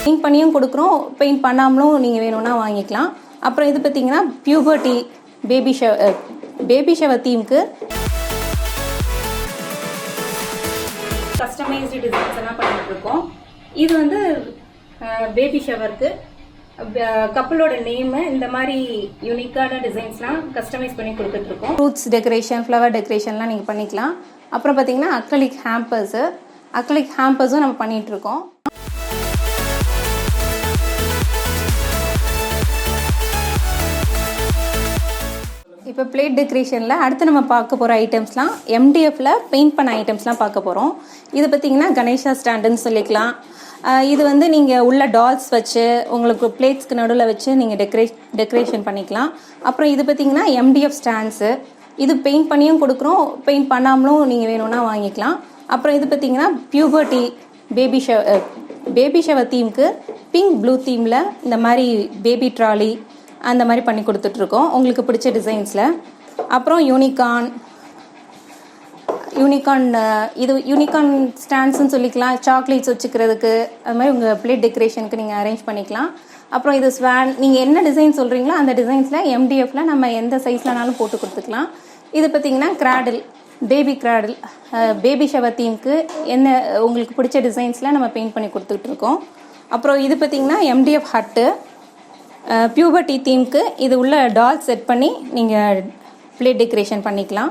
Paint பண்ணியும் கொடுக்குறோம், paint பண்ணாமலும் நீங்கள் வேணும்னா வாங்கிக்கலாம். அப்புறம் இது பார்த்தீங்கன்னா பியூபர்ட்டி பேபி ஷவர் தீம்க்கு கஸ்டமைஸ்டு டிசைன்ஸ் எல்லாம் பண்ணிட்டு இருக்கோம். இது வந்து பேபி ஷவருக்கு கப்பலோட நேமு இந்த மாதிரி யூனிக்கான டிசைன்ஸ்லாம் கஸ்டமைஸ் பண்ணி கொடுத்துட்ருக்கோம். ஃப்ரூட்ஸ் டெக்கரேஷன், ஃப்ளவர் டெக்கரேஷன்லாம் நீங்கள் பண்ணிக்கலாம். அப்புறம் பார்த்தீங்கன்னா அக்ரிலிக் ஹேம்பர்ஸும் நம்ம பண்ணிகிட்ருக்கோம். இப்போ பிளேட் டெக்கரேஷனில் அடுத்து நம்ம பார்க்க போகிற ஐட்டம்ஸ்லாம் எம்டிஎஃப்ல பெயிண்ட் பண்ண ஐட்டம்ஸ்லாம் பார்க்க போகிறோம். இது பார்த்தீங்கன்னா கணேஷா ஸ்டாண்டுன்னு சொல்லிக்கலாம். இது வந்து நீங்கள் உள்ள டால்ஸ் வச்சு உங்களுக்கு பிளேட்ஸ்க்கு நடுவில் வச்சு நீங்கள் டெக்கரேஷன் பண்ணிக்கலாம். அப்புறம் இது பார்த்தீங்கன்னா எம்டிஎஃப் ஸ்டாண்ட்ஸு. இது பெயிண்ட் பண்ணியும் கொடுக்குறோம், பெயிண்ட் பண்ணாமலும் நீங்கள் வேணும்னா வாங்கிக்கலாம். அப்புறம் இது பார்த்தீங்கன்னா பியூபர்ட்டி பேபி ஷவர் தீம்க்கு பிங்க் ப்ளூ தீமில் இந்த மாதிரி பேபி ட்ராலி அந்த மாதிரி பண்ணி கொடுத்துட்ருக்கோம் உங்களுக்கு பிடிச்ச டிசைன்ஸில். அப்புறம் யூனிகார்ன் இது யூனிகார்ன் ஸ்டாண்ட்ஸ்ன்னு சொல்லிக்கலாம். சாக்லேட்ஸ் வச்சுக்கிறதுக்கு அது மாதிரி உங்கள் பிளேட் டெக்கரேஷனுக்கு நீங்கள் அரேஞ்ச் பண்ணிக்கலாம். அப்புறம் இது ஸ்வான், நீங்கள் என்ன டிசைன் சொல்கிறீங்களோ அந்த டிசைன்ஸில் எம்டிஎஃப்ல நம்ம எந்த சைஸ்லனாலும் போட்டு கொடுத்துக்கலாம். இது பார்த்தீங்கன்னா கிராடில் பேபி ஷவர் தீம்க்கு என்ன உங்களுக்கு பிடிச்ச டிசைன்ஸில் நம்ம பெயிண்ட் பண்ணி கொடுத்துட்ருக்கோம். அப்புறம் இது பார்த்தீங்கன்னா எம்டிஎஃப் ஹட்டு பியூபர்ட்டி தீம்க்கு இது உள்ள டால் செட் பண்ணி நீங்கள் பிளேட் டெக்கரேஷன் பண்ணிக்கலாம்.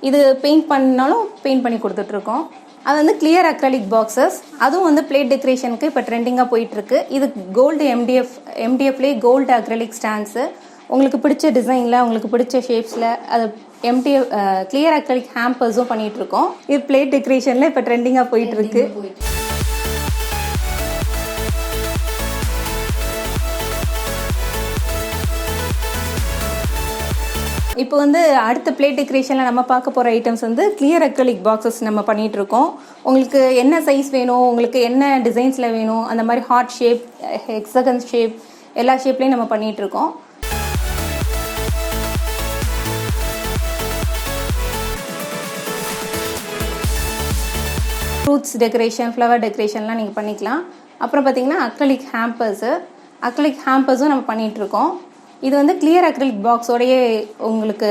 இது பெயிண்ட் பண்ணாலும் பெயிண்ட் பண்ணி கொடுத்துட்ருக்கோம். அது வந்து கிளியர் அக்ரலிக் பாக்ஸஸ், அதுவும் வந்து பிளேட் டெக்கரேஷனுக்கு இப்போ ட்ரெண்டிங்காக போயிட்டுருக்கு. இது கோல்டு எம்டிஎஃப்லேயே கோல்டு அக்ரலிக் ஸ்டாண்ட்ஸு உங்களுக்கு பிடிச்ச டிசைனில் உங்களுக்கு பிடிச்ச ஷேப்ஸில் அது எம்டிஎஃப் கிளியர் அக்ரலிக் ஹேம்பர்ஸும் பண்ணிகிட்ருக்கோம். இது பிளேட் டெக்கரேஷனில் இப்போ ட்ரெண்டிங்காக போயிட்டுருக்கு. இப்போ வந்து அடுத்த பிளேட் டெக்கரேஷனில் நம்ம பார்க்க போகிற ஐட்டம்ஸ் வந்து கிளியர் அக்ரிலிக் பாக்ஸஸ் நம்ம பண்ணிகிட்ருக்கோம். உங்களுக்கு என்ன சைஸ் வேணும், உங்களுக்கு என்ன டிசைன்ஸில் வேணும், அந்த மாதிரி ஹார்ட் ஷேப், ஹெக்ஸகன் ஷேப், எல்லா ஷேப்லேயும் நம்ம பண்ணிகிட்ருக்கோம். ஃப்ரூட்ஸ் டெக்கரேஷன், ஃப்ளவர் டெக்கரேஷன்லாம் நீங்கள் பண்ணிக்கலாம். அப்புறம் பார்த்தீங்கன்னா அக்ரிலிக் ஹேம்பர்ஸும் நம்ம பண்ணிகிட்ருக்கோம். இது வந்து கிளியர் அக்ரிலிக் பாக்ஸோடையே உங்களுக்கு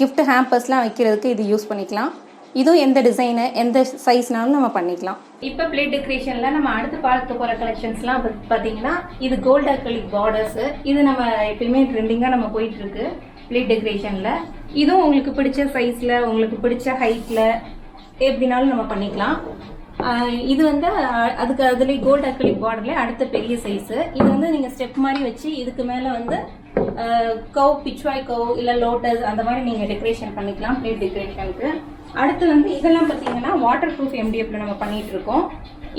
கிஃப்ட் ஹேம்பர்ஸ்லாம் வைக்கிறதுக்கு இது யூஸ் பண்ணிக்கலாம். இதுவும் எந்த டிசைனு எந்த சைஸ்னாலும் நம்ம பண்ணிக்கலாம். இப்போ பிளேட் டெக்கரேஷனில் நம்ம அடுத்து பார்க்க போகிற கலெக்ஷன்ஸ்லாம் பார்த்தீங்கன்னா இது கோல்டு அக்ரிலிக் பார்டர்ஸு. இது நம்ம எப்பயுமே ட்ரெண்டிங்காக நம்ம போயிட்டுருக்கு பிளேட் டெக்கரேஷனில். இதுவும் உங்களுக்கு பிடிச்ச சைஸில் உங்களுக்கு பிடிச்ச ஹைட்டில் எப்படினாலும் நம்ம பண்ணிக்கலாம். இது வந்து அதுலேயே கோல்டு அக்ரிலிக் பார்டர்ல அடுத்த பெரிய சைஸு. இது வந்து நீங்கள் ஸ்டெப் மாதிரி வச்சு இதுக்கு மேலே வந்து கவ், பிச்வாய் கவ் இல்லை லோட்டஸ் அந்த மாதிரி நீங்கள் டெக்கரேஷன் பண்ணிக்கலாம் பிளேட் டெக்கரேஷனுக்கு. அடுத்து வந்து இதெல்லாம் பார்த்தீங்கன்னா வாட்டர் ப்ரூஃப் எம்டிஎஃப்ல நம்ம பண்ணிட்டு இருக்கோம்.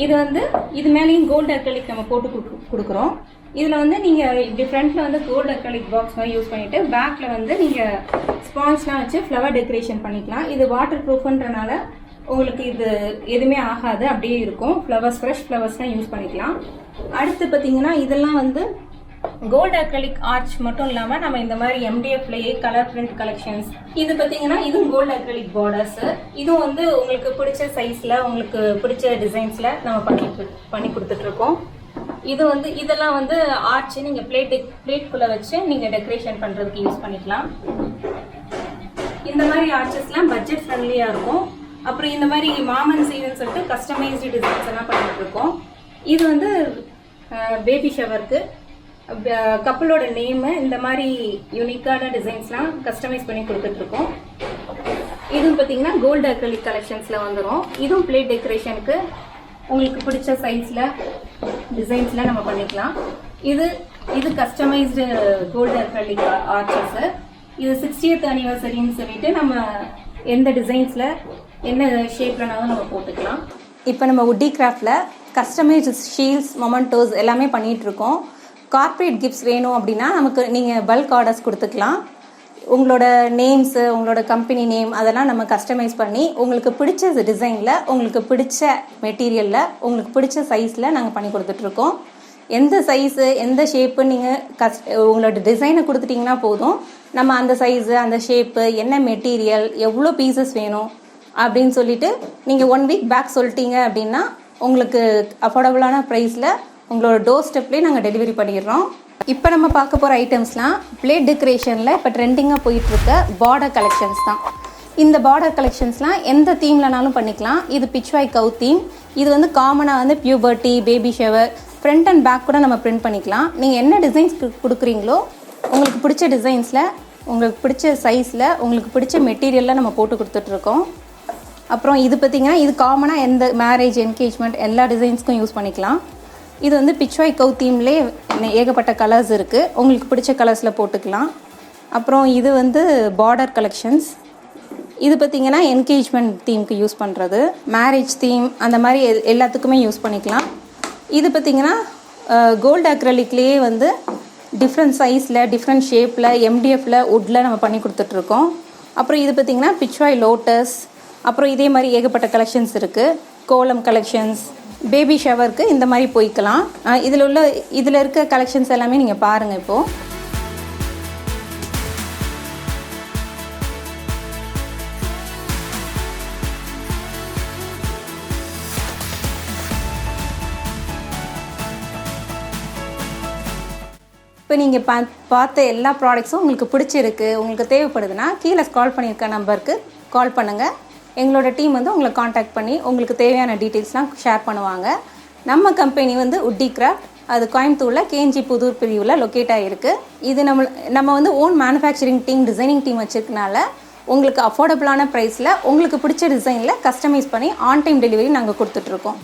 இது வந்து இது மேலேயும் கோல்டு அக்ரிலிக் நம்ம போட்டு கொடுக்குறோம். இதில் வந்து நீங்கள் இப்படி ஃப்ரண்ட்டில் வந்து கோல்டு அக்ரிலிக் பாக்ஸ் மாதிரி யூஸ் பண்ணிவிட்டு பேக்கில் வந்து நீங்கள் ஸ்பான்ஸ்லாம் வச்சு ஃப்ளவர் டெக்கரேஷன் பண்ணிக்கலாம். இது வாட்டர் ப்ரூஃப்ன்றனால உங்களுக்கு இது எதுவுமே ஆகாது, அப்படியே இருக்கும். ஃப்ரெஷ் ஃப்ளவர்ஸ்லாம் யூஸ் பண்ணிக்கலாம். அடுத்து பார்த்தீங்கன்னா இதெல்லாம் வந்து கோல்டு அக்ரிலிக் ஆர்ச் மட்டும் இல்லாமல் நம்ம இந்த மாதிரி எம்டிஎஃப்லேயே கலர் பிரிண்ட் கலெக்ஷன்ஸ். இது பார்த்தீங்கன்னா இதுவும் கோல்டு அக்ரிலிக் பார்டர்ஸ். இதுவும் வந்து உங்களுக்கு பிடிச்ச சைஸில் உங்களுக்கு பிடிச்ச டிசைன்ஸில் நம்ம பண்ணி கொடுத்துட்ருக்கோம். இது வந்து இதெல்லாம் வந்து ஆர்ச் நீங்கள் பிளேட்குள்ளே வச்சு நீங்கள் டெக்கரேஷன் பண்ணுறதுக்கு யூஸ் பண்ணிக்கலாம். இந்த மாதிரி ஆர்ச்சஸ்லாம் பட்ஜெட் ஃப்ரெண்ட்லியாக இருக்கும். அப்புறம் இந்த மாதிரி மாமன் சீவன் சொல்லிட்டு கஸ்டமைஸ்டு டிசைன்ஸ் எல்லாம் பண்ணிட்டு இருக்கோம். இது வந்து பேபி ஷவருக்கு கப்பலோட நேமு இந்த மாதிரி யூனிக்கான டிசைன்ஸ்லாம் கஸ்டமைஸ் பண்ணி கொடுத்துட்ருக்கோம். இதுவும் பார்த்தீங்கன்னா கோல்டு அக்ரிலிக் கலெக்ஷன்ஸில் வந்துடும். இதுவும் பிளேட் டெக்கரேஷனுக்கு உங்களுக்கு பிடிச்ச சைஸில் டிசைன்ஸில் நம்ம பண்ணிக்கலாம். இது கஸ்டமைஸ்டு கோல்டு அக்ரிலிக் ஆர்ச்சஸ். இது 60th anniversary சொல்லிட்டு நம்ம எந்த டிசைன்ஸில் என்ன ஷேப்லனாலும் நம்ம போட்டுக்கலாம். இப்போ நம்ம உட்டி கிராஃப்டில் கஸ்டமைஸ்டு ஷீல்ட்ஸ், மொமெண்டோஸ் எல்லாமே பண்ணிகிட்ருக்கோம். கார்ப்பரேட் கிஃப்ட்ஸ் வேணும் அப்படின்னா நமக்கு நீங்கள் பல்க் ஆர்டர்ஸ் கொடுத்துக்கலாம். உங்களோட நேம்ஸு, உங்களோட கம்பெனி நேம் அதெல்லாம் நம்ம கஸ்டமைஸ் பண்ணி உங்களுக்கு பிடிச்ச டிசைனில், உங்களுக்கு பிடிச்ச மெட்டீரியலில், உங்களுக்கு பிடிச்ச சைஸில் நாங்கள் பண்ணி கொடுத்துட்ருக்கோம். எந்த சைஸு எந்த ஷேப்பு நீங்கள் உங்களோட டிசைனை கொடுத்துட்டிங்கன்னா போதும், நம்ம அந்த சைஸு அந்த ஷேப்பு என்ன மெட்டீரியல் எவ்வளோ பீசஸ் வேணும் அப்படின்னு சொல்லிட்டு நீங்கள் 1 week பேக் சொல்லிட்டீங்க அப்படின்னா உங்களுக்கு அஃபோர்டபுளான ப்ரைஸில் உங்களோட டோர் ஸ்டெப்லேயே நாங்கள் டெலிவரி பண்ணிடுறோம். இப்போ நம்ம பார்க்க போகிற ஐட்டம்ஸ்லாம் பிளேட் டெக்கரேஷனில் இப்போ ட்ரெண்டிங்காக போயிட்டுருக்க பார்டர் கலெக்ஷன்ஸ் தான். இந்த பார்டர் கலெக்ஷன்ஸ்லாம் எந்த தீம்லனாலும் பண்ணிக்கலாம். இது பிச்வாய் கவு தீம். இது வந்து காமனாக வந்து puberty, baby shower, front and back கூட நம்ம பிரிண்ட் பண்ணிக்கலாம். நீங்கள் என்ன டிசைன்ஸ் கொடுக்குறீங்களோ உங்களுக்கு பிடிச்ச டிசைன்ஸில், உங்களுக்கு பிடிச்ச சைஸில், உங்களுக்கு பிடிச்ச மெட்டீரியலில் நம்ம போட்டு கொடுத்துட்ருக்கோம். அப்புறம் இது பார்த்திங்கன்னா இது காமனாக எந்த மேரேஜ், என்கேஜ்மெண்ட் எல்லா டிசைன்ஸ்க்கும் யூஸ் பண்ணிக்கலாம். இது வந்து பிச்வாய் கவு தீம்லேயே ஏகப்பட்ட கலர்ஸ் இருக்குது. உங்களுக்கு பிடிச்ச கலர்ஸில் போட்டுக்கலாம். அப்புறம் இது வந்து பார்டர் கலெக்ஷன்ஸ். இது பார்த்திங்கன்னா என்கேஜ்மெண்ட் தீமுக்கு யூஸ் பண்ணுறது, மேரேஜ் தீம் அந்த மாதிரி எல்லாத்துக்குமே யூஸ் பண்ணிக்கலாம். இது பார்த்திங்கன்னா கோல்டு அக்ரலிக்லேயே வந்து டிஃப்ரெண்ட் சைஸில், டிஃப்ரெண்ட் ஷேப்பில், எம்டிஎஃப்பில், வுட்டில் நம்ம பண்ணி கொடுத்துட்ருக்கோம். அப்புறம் இது பார்த்திங்கன்னா பிச்வாய் லோட்டஸ். அப்புறம் இதே மாதிரி ஏகப்பட்ட கலெக்ஷன்ஸ் இருக்குது. கோலம் கலெக்ஷன்ஸ், பேபி ஷவருக்கு இந்த மாதிரி போய்க்கலாம். இதில் இருக்க கலெக்ஷன்ஸ் எல்லாமே நீங்கள் பாருங்கள். இப்போது இப்போ நீங்கள் பார்த்த எல்லா ப்ராடக்ட்ஸும் உங்களுக்கு பிடிச்சிருக்கு, உங்களுக்கு தேவைப்படுதுன்னா கீழே ஸ்க்ரால் பண்ணியிருக்க நம்பருக்கு கால் பண்ணுங்கள். எங்களோட டீம் வந்து உங்களை காண்டாக்ட் பண்ணி உங்களுக்கு தேவையான டீட்டெயில்ஸ்லாம் ஷேர் பண்ணுவாங்க. நம்ம கம்பெனி வந்து உட்டி கிராஃப்ட், அது கோயம்புத்தூரில் கேஎன்ஜி புதூர் பிரிவில் லொக்கேட் ஆகிருக்கு. இது நம்ம வந்து own manufacturing team, designing team வச்சுருக்கனால உங்களுக்கு அஃபோர்டபுளான ப்ரைஸில் உங்களுக்கு பிடிச்ச டிசைனில் கஸ்டமைஸ் பண்ணி ஆன் டைம் டெலிவரி நாங்கள் கொடுத்துட்ருக்கோம்.